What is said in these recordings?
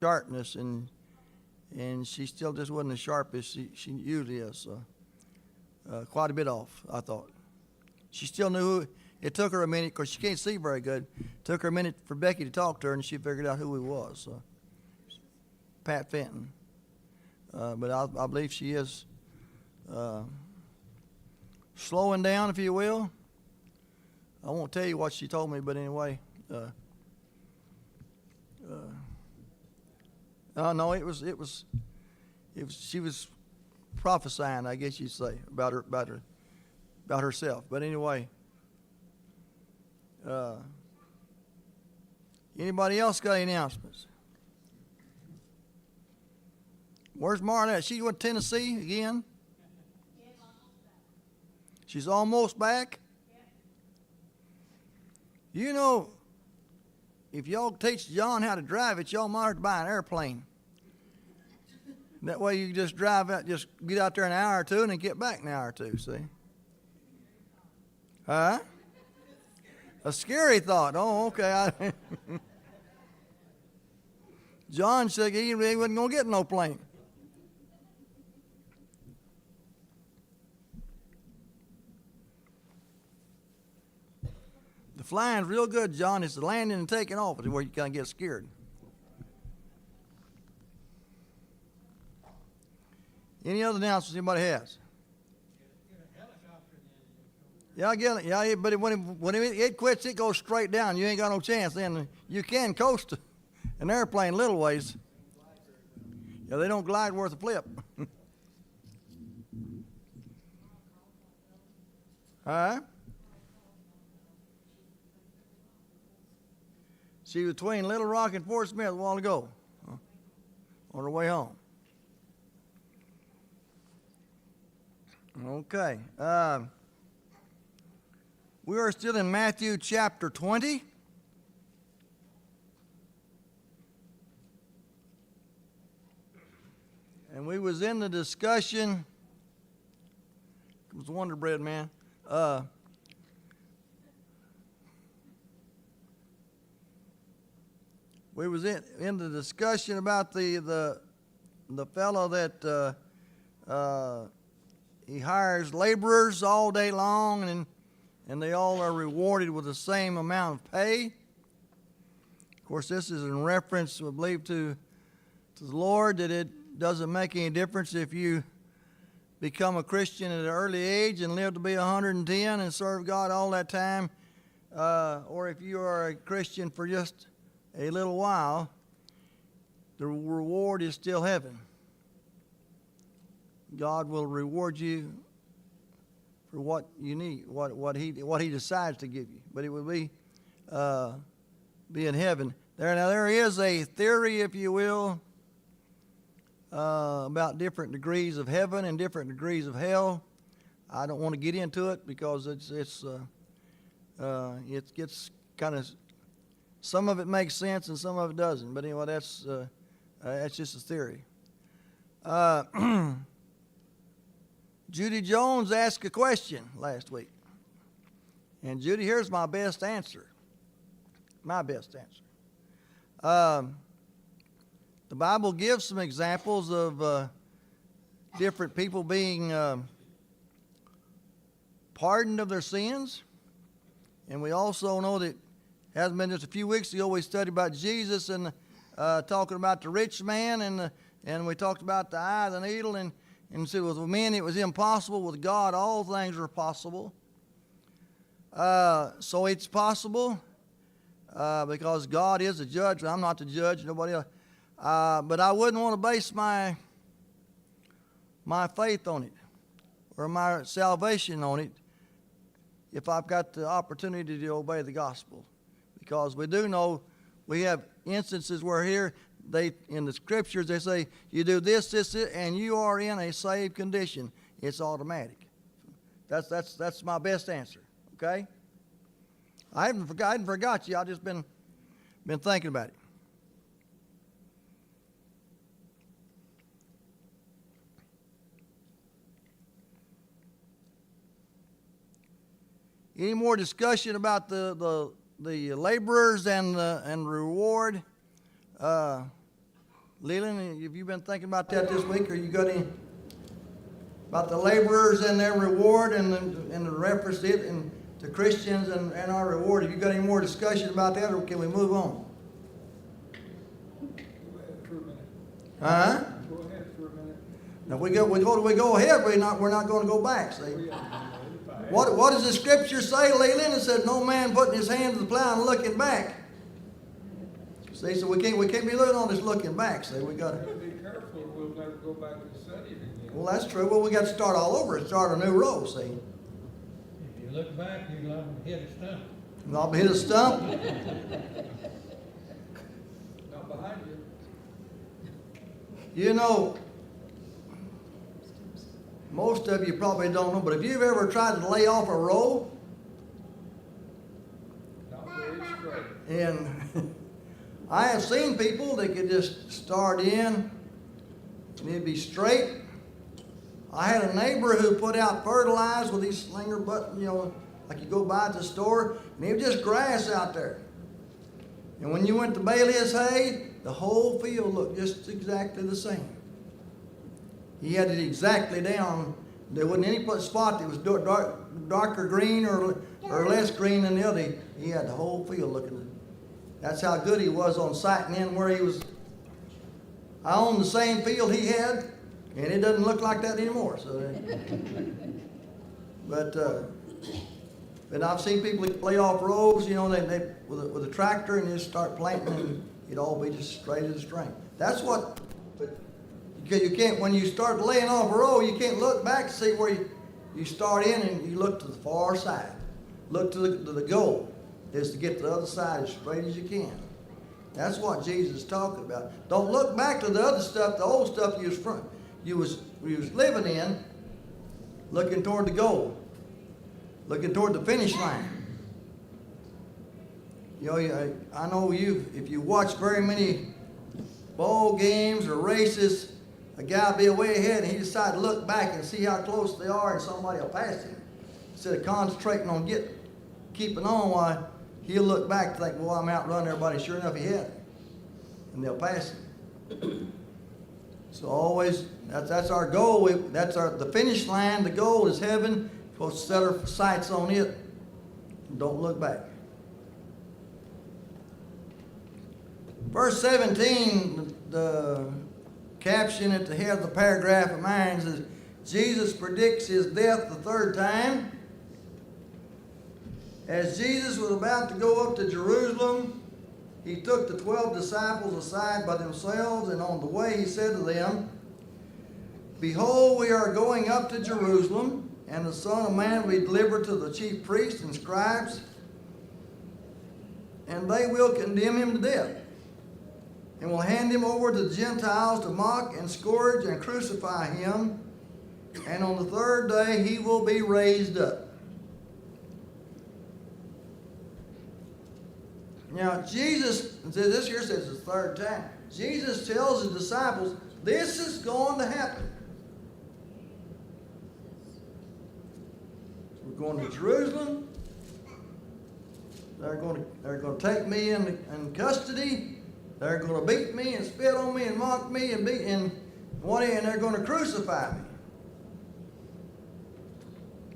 sharpness, and she still just wasn't as sharp as she usually is. So, quite a bit off, I thought. She still knew. It took her a minute because she can't see very good. It took her a minute for Becky to talk to her, and she figured out who he was. So, Pat Fenton. But I believe she is slowing down, if you will. I won't tell you what she told me, but anyway. No, it was. She was prophesying, I guess you'd say, about herself. But anyway. Anybody else got any announcements? Where's Marlette? She went to Tennessee again? She's almost back? You know, if y'all teach John how to drive it, y'all might have to buy an airplane. That way you can just drive out, just get out there an hour or two and then get back an hour or two, see? Huh? A scary thought. Oh, okay. John said he wasn't going to get no plane. The flying's real good, John. It's the landing and taking off is where you kind of get scared. Any other announcements anybody has? Yeah, I get it. Yeah, but when it quits, it goes straight down. You ain't got no chance. Then you can coast an airplane little ways. Yeah, they don't glide worth a flip. All right. She was between Little Rock and Fort Smith a while ago, on her way home. Okay. We are still in Matthew chapter 20. And we was in the discussion. It was Wonder Bread, man. We was in the discussion about the fellow that he hires laborers all day long, and they all are rewarded with the same amount of pay. Of course, this is in reference, we believe, to the Lord, that it doesn't make any difference if you become a Christian at an early age and live to be 110 and serve God all that time, or if you are a Christian for just a little while, the reward is still heaven. God will reward you for what you need, what he decides to give you. But it will be in heaven. There is a theory, if you will, about different degrees of heaven and different degrees of hell. I don't want to get into it because it gets kind of, some of it makes sense and some of it doesn't. But anyway, that's just a theory. Judy Jones asked a question last week. And Judy, here's my best answer. My best answer. The Bible gives some examples of different people being pardoned of their sins. And we also know that, hasn't been just a few weeks ago, we studied about Jesus and talking about the rich man, and we talked about the eye of the needle, and said with men it was impossible. With God, all things are possible. So it's possible because God is the judge. I'm not the judge, nobody else. But I wouldn't want to base my faith on it or my salvation on it if I've got the opportunity to obey the gospel. Because we do know we have instances where here in the scriptures they say you do this, and you are in a saved condition. It's automatic. That's my best answer. Okay. I hadn't forgot you. I've just been thinking about it. Any more discussion about the laborers and reward? Leland, have you been thinking about that this week, or you got any about the laborers and their reward and the reference it and to Christians and our reward? Have you got any more discussion about that, or can we move on? For a minute. Huh? Go ahead for a minute. Now we go ahead. We're not going to go back. See, what does the scripture say, Leland? It said, "No man putting his hand to the plow and looking back." See, so we can't be looking on this looking back. See, we got to. Be careful, we'll never go back and study it again. Well, that's true. Well, we got to start all over and start a new row. See, If you look back, you're liable to hit a stump. and I'll hit a stump. Not behind you. You know, most of you probably don't know, but if you've ever tried to lay off a row, Not very straight. and I have seen people that could just start in and it'd be straight. I had a neighbor who put out fertilizer with these slinger button, like you go by at the store, and it was just grass out there. And when you went to bale his hay, the whole field looked just exactly the same. He had it exactly down. There wasn't any spot that was darker green or less green than the other. He had the whole field looking. That's how good he was on sighting in where he was. I own the same field he had, and it doesn't look like that anymore. So, but I've seen people lay off rows, they with a tractor and just start planting, and it'd all be just straight as a string. That's what. But you can't, when you start laying off a row, you can't look back to see where you start in, and you look to the far side. Look to the goal is to get to the other side as straight as you can. That's what Jesus is talking about. Don't look back to the other stuff, the old stuff you was living in, looking toward the goal, looking toward the finish line. I know if you watch very many ball games or races, a guy will be way ahead and he decides to look back and see how close they are, and somebody will pass him. Instead of concentrating on keeping on, why he'll look back and think, well, I'm outrunning everybody. Sure enough, he had it. And they'll pass him. So always, that's our goal. That's the finish line. The goal is heaven. We're supposed to set our sights on it. Don't look back. Verse 17, the caption at the head of the paragraph of mine says, Jesus predicts his death the third time. As Jesus was about to go up to Jerusalem, he took the 12 disciples aside by themselves, and on the way he said to them, Behold, we are going up to Jerusalem, and the Son of Man will be delivered to the chief priests and scribes, and they will condemn him to death, and will hand him over to the Gentiles to mock and scourge and crucify him, and on the third day he will be raised up. Now, Jesus, this here says the third time. Jesus tells his disciples, this is going to happen. We're going to Jerusalem. They're going to take me in custody. They're going to beat me and spit on me and mock me and and they're going to crucify me.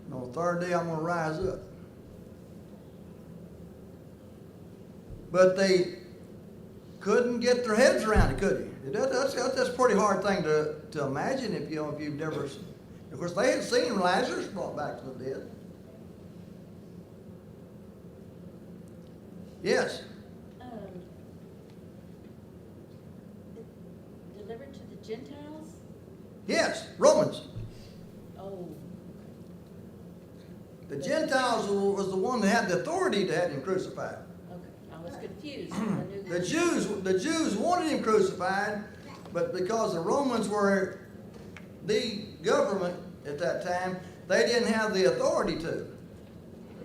And on the third day, I'm going to rise up. But they couldn't get their heads around it, could they? That's a pretty hard thing to imagine if you've never. Of course, they had seen Lazarus brought back from the dead. Yes. Delivered to the Gentiles? Yes, Romans. Oh. The Gentiles was the one that had the authority to have him crucified. Okay, I was confused. I knew The Jews wanted him crucified, but because the Romans were the government at that time, they didn't have the authority to.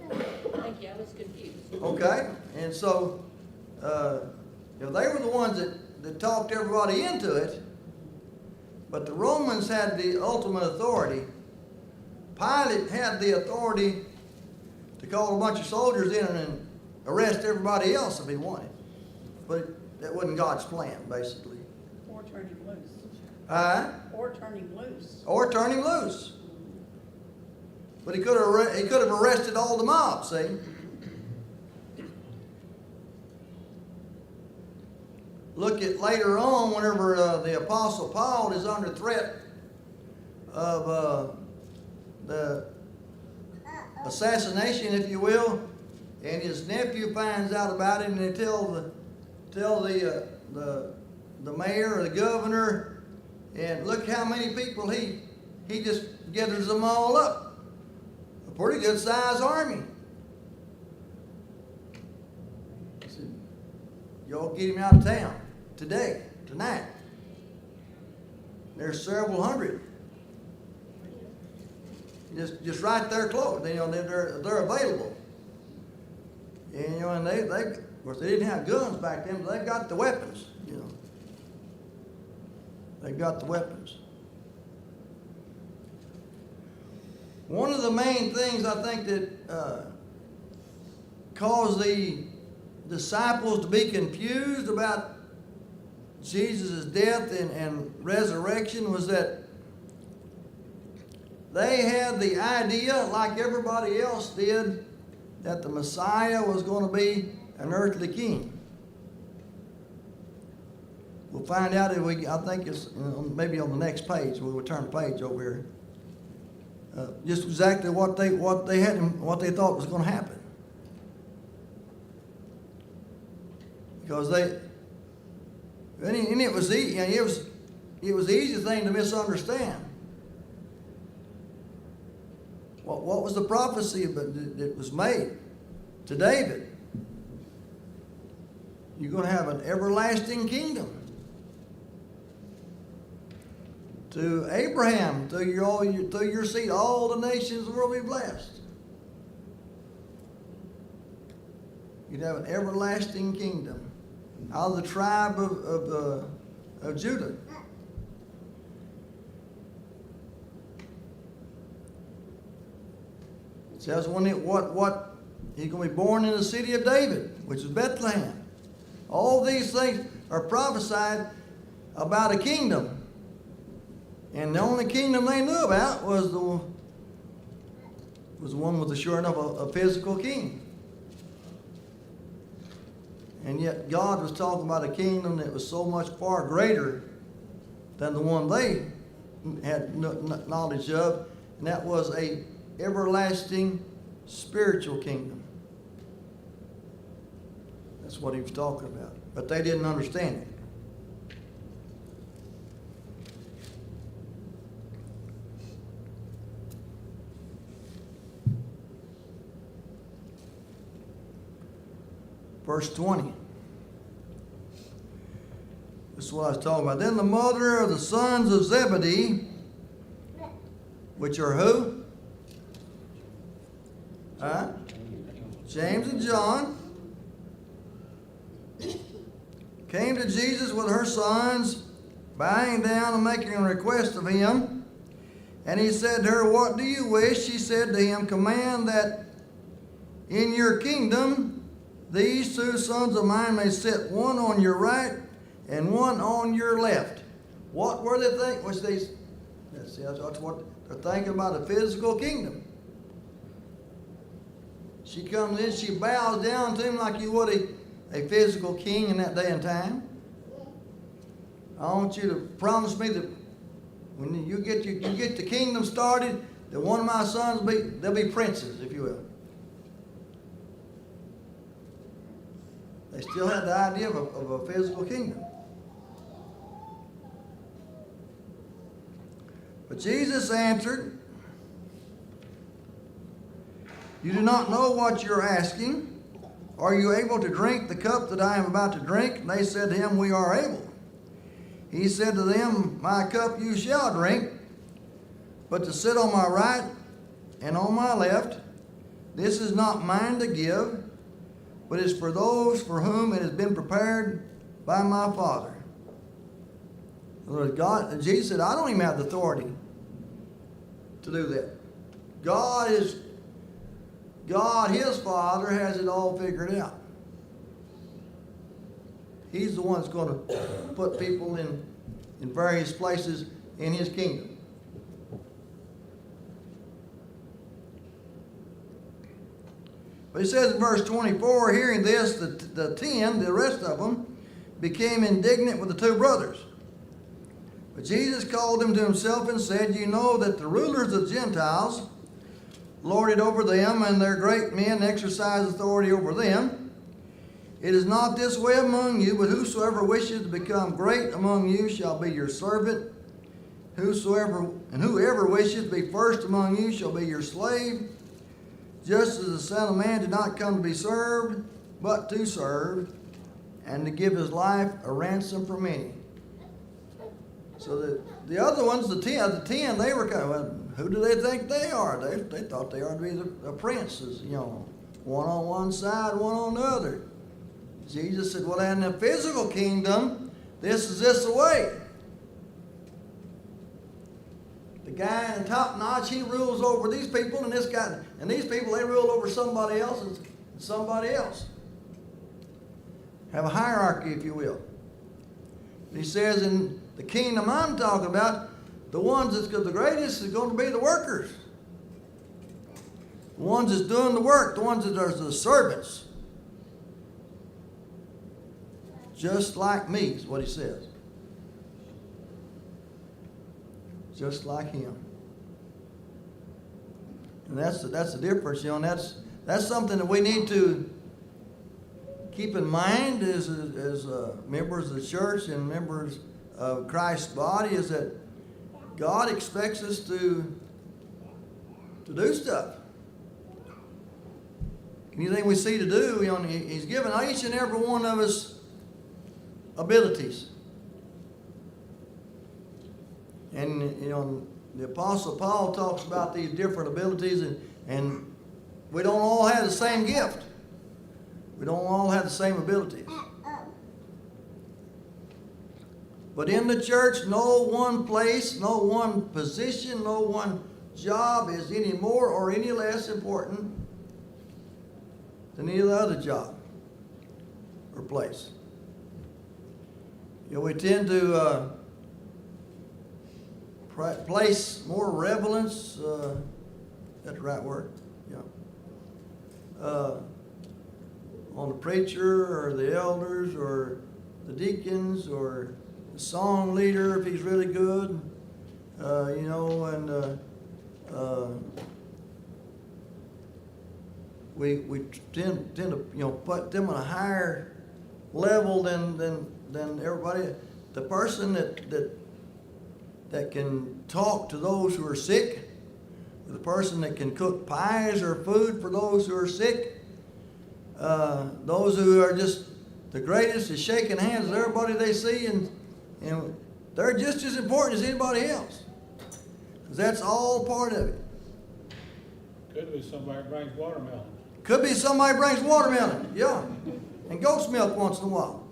Thank you, I was confused. Okay? And so, they were the ones that talked everybody into it, but the Romans had the ultimate authority. Pilate had the authority to call a bunch of soldiers in and arrest everybody else if he wanted. But that wasn't God's plan, basically. turn him loose. Or Or turn him loose. turn him loose. But he could have arrested all the mob, see? Look at later on, whenever the Apostle Paul is under threat of the assassination, if you will, and his nephew finds out about it, and they tell the mayor or the governor, and look how many people he just gathers them all up. A pretty good sized army. He said, y'all get him out of town today, tonight. There's several hundred. Just right there close. You know, they're available. And you know, and they of course they didn't have guns back then, but they've got the weapons, you know. They've got the weapons. One of the main things I think that caused the disciples to be confused about Jesus' death and resurrection was that they had the idea, like everybody else did, that the Messiah was going to be an earthly king. We'll find out if I think it's maybe on the next page. We'll turn the page over here. Just exactly what they had and what they thought was going to happen. Because it was the easy thing to misunderstand. What was the prophecy that was made to David? You're going to have an everlasting kingdom. To Abraham, through your seed, all the nations will be blessed. You'd have an everlasting kingdom out of the tribe of Judah. It says he's going to be born in the city of David, which is Bethlehem. All these things are prophesied about a kingdom. And the only kingdom they knew about was the one with sure enough a physical king. And yet God was talking about a kingdom that was so much far greater than the one they had knowledge of, and that was a everlasting spiritual kingdom. That's what he was talking about. But they didn't understand it. Verse 20. This is what I was talking about. Then the mother of the sons of Zebedee, which are who? James and John, came to Jesus with her sons, bowing down and making a request of him. And he said to her, "What do you wish?" She said to him, "Command that in your kingdom these two sons of mine may sit, one on your right and one on your left." What were they thinking? That's what they're thinking about, a physical kingdom. She comes in, she bows down to him like you would a physical king in that day and time. I want you to promise me that when you get the kingdom started, that one of my sons they'll be princes, if you will. They still had the idea of a physical kingdom. But Jesus answered, "You do not know what you're asking. Are you able to drink the cup that I am about to drink?" And they said to him, "We are able." He said to them, "My cup you shall drink, but to sit on my right and on my left, this is not mine to give, but is for those for whom it has been prepared by my Father." In other words, Jesus said, "I don't even have the authority to do that. God, his Father, has it all figured out. He's the one that's going to put people in in various places in his kingdom. But he says in verse 24, hearing this, the 10, the rest of them, became indignant with the two brothers. But Jesus called them to himself and said, you know that the rulers of the Gentiles lord it over them, and their great men exercise authority over them. It is not this way among you, but whosoever wishes to become great among you shall be your servant. Whoever wishes to be first among you shall be your slave. Just as the Son of Man did not come to be served, but to serve, and to give his life a ransom for many. So the other ones, the 10, they were kind of, well, who do they think they are? They thought they ought to be the princes, you know, one on one side, one on the other. Jesus said, well, in the physical kingdom, this is the way. The guy in the top notch, he rules over these people, and this guy, and these people, they rule over somebody else and somebody else. Have a hierarchy, if you will. He says in the kingdom I'm talking about, the ones that's the greatest is going to be the workers. The ones that's doing the work, the ones that are the servants. Just like me is what he says. Just like him. And that's the difference, you know, and that's something that we need to keep in mind as members of the church and members of Christ's body, is that God expects us to do stuff. Anything we see to do, you know, he's given each and every one of us abilities. And, you know, the Apostle Paul talks about these different abilities, and we don't all have the same gift. We don't all have the same abilities. But in the church, no one place, no one position, no one job is any more or any less important than any other job or place. You know, we tend to place more relevance, that's the right word, yeah, on the preacher or the elders or the deacons or the song leader if he's really good, you know, and we tend to, you know, put them on a higher level than everybody. The person that can talk to those who are sick, the person that can cook pies or food for those who are sick, those who are just the greatest is shaking hands with everybody they see, and they're just as important as anybody else. 'Cause that's all part of it. Could be somebody brings watermelon. Could be somebody brings watermelon, yeah, and goat's milk once in a while.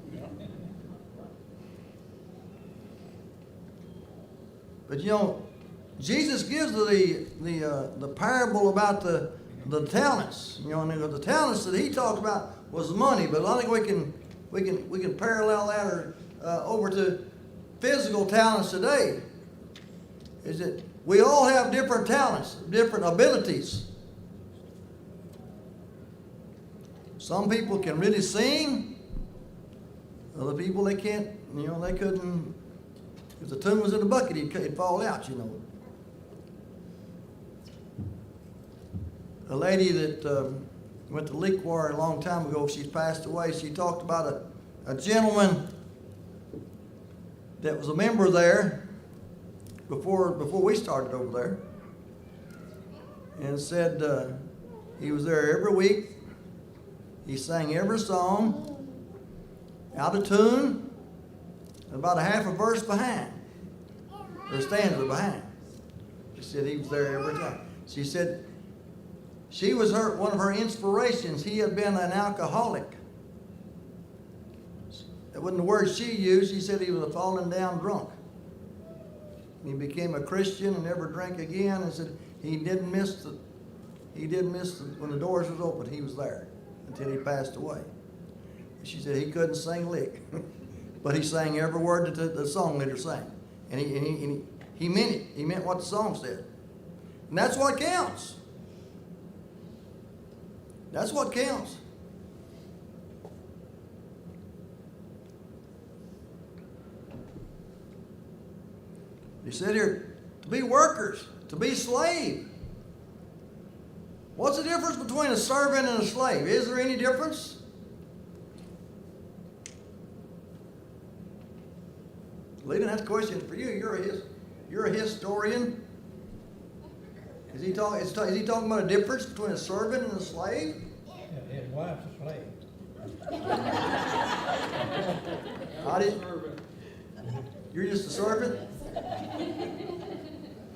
But you know, Jesus gives the parable about the talents. You know, and the talents that he talked about was money. But I think we can parallel that or over to physical talents today. Is that we all have different talents, different abilities. Some people can really sing. Other people they can't. You know, they couldn't. If the tune was in the bucket, it'd fall out, you know. A lady that went to Leakwater a long time ago, she's passed away. She talked about a gentleman that was a member there before we started over there, and said he was there every week. He sang every song out of tune, about a half a verse behind, or stanza behind. She said he was there every time. She said she was one of her inspirations. He had been an alcoholic. That wasn't the word she used. She said he was a fallen down drunk. He became a Christian and never drank again, and said he didn't miss when the doors was open. He was there until he passed away. She said he couldn't sing a lick. But he sang every word that the song leader sang. And he meant it. He meant what the song said. And that's what counts. That's what counts. He said here, to be workers, to be slave. What's the difference between a servant and a slave? Is there any difference? Leland, that's a question for you. You're a historian. Is he talking about a difference between a servant and a slave? Yeah, his wife's a slave. I didn't. Servant. You're just a servant?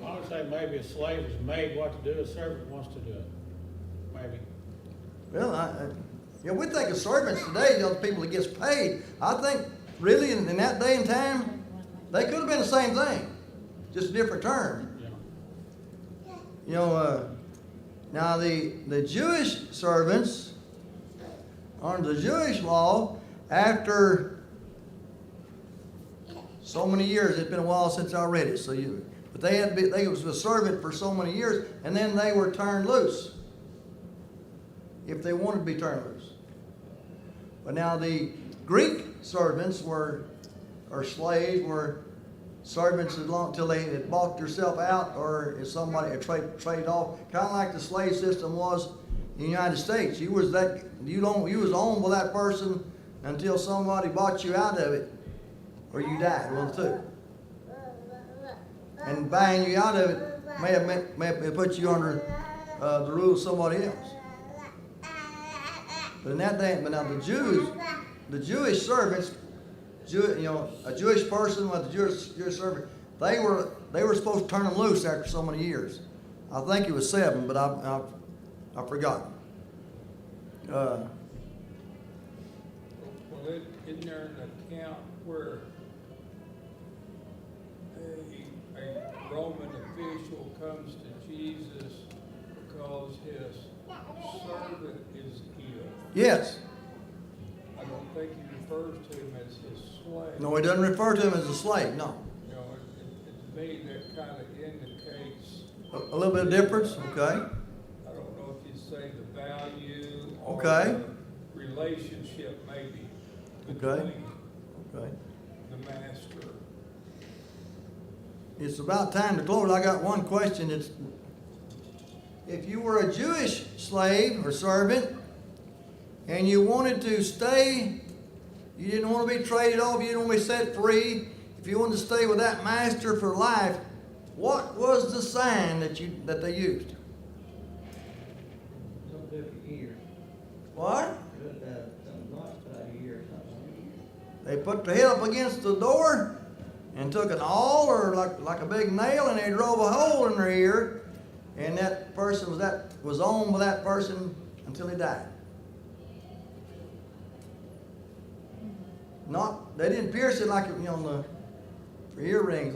I would say maybe a slave is made what to do, a servant wants to do it. Maybe. Well, we think of servants today, the people that gets paid. I think really in that day and time, they could have been the same thing, just a different term. Yeah. Now the Jewish servants, under the Jewish law, after so many years, it's been a while since I read it, but they was a servant for so many years, and then they were turned loose, if they wanted to be turned loose. But now the Greek servants or slaves were servants as long until they had bought themselves out, or if somebody had traded off, kind of like the slave system was in the United States. You was owned by that person until somebody bought you out of it, or you died. One of the two. And buying you out of it may have put you under the rule of somebody else. But in that day, but now the Jewish servants, a Jewish person with a Jewish servant, they were supposed to turn them loose after so many years. I think it was 7, but I forgot. Well, isn't there an account where a Roman official comes to Jesus because his servant is ill? Yes. I don't think he refers to him as his slave. No, he doesn't refer to him as a slave. No. You know, to me, that kind of indicates, A little bit of difference. Okay. I don't know if you say the value or Okay. the relationship maybe Okay. between Okay. the master. It's about time to close. I got one question. It's if you were a Jewish slave or servant and you wanted to stay, you didn't want to be traded off, you didn't want to be set free, if you wanted to stay with that master for life, what was the sign that they used? Some different years. What? Some lots about a year or something. They put their head up against the door and took an awl or like a big nail, and they drove a hole in their ear, and that person was owned by that person until he died. They didn't pierce it like for earrings.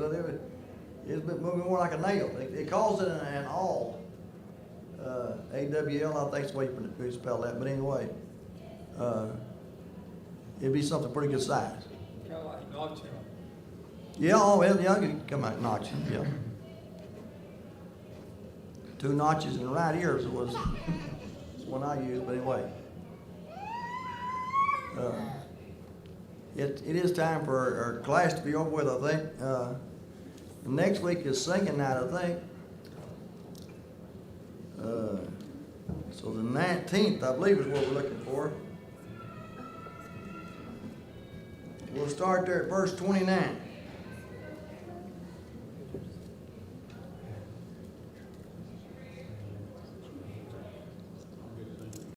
It was more like a nail. They calls it an awl. AWL, I think is the way you spell that. But anyway, it'd be something pretty good size. Kind of like notching. Yeah, oh, well, yeah, you can come out notches, yeah. 2 notches in the right ear was one I used, but anyway. It is time for our class to be over with, I think. Next week is singing night, I think. So the 19th, I believe, is what we're looking for. We'll start there at verse 29.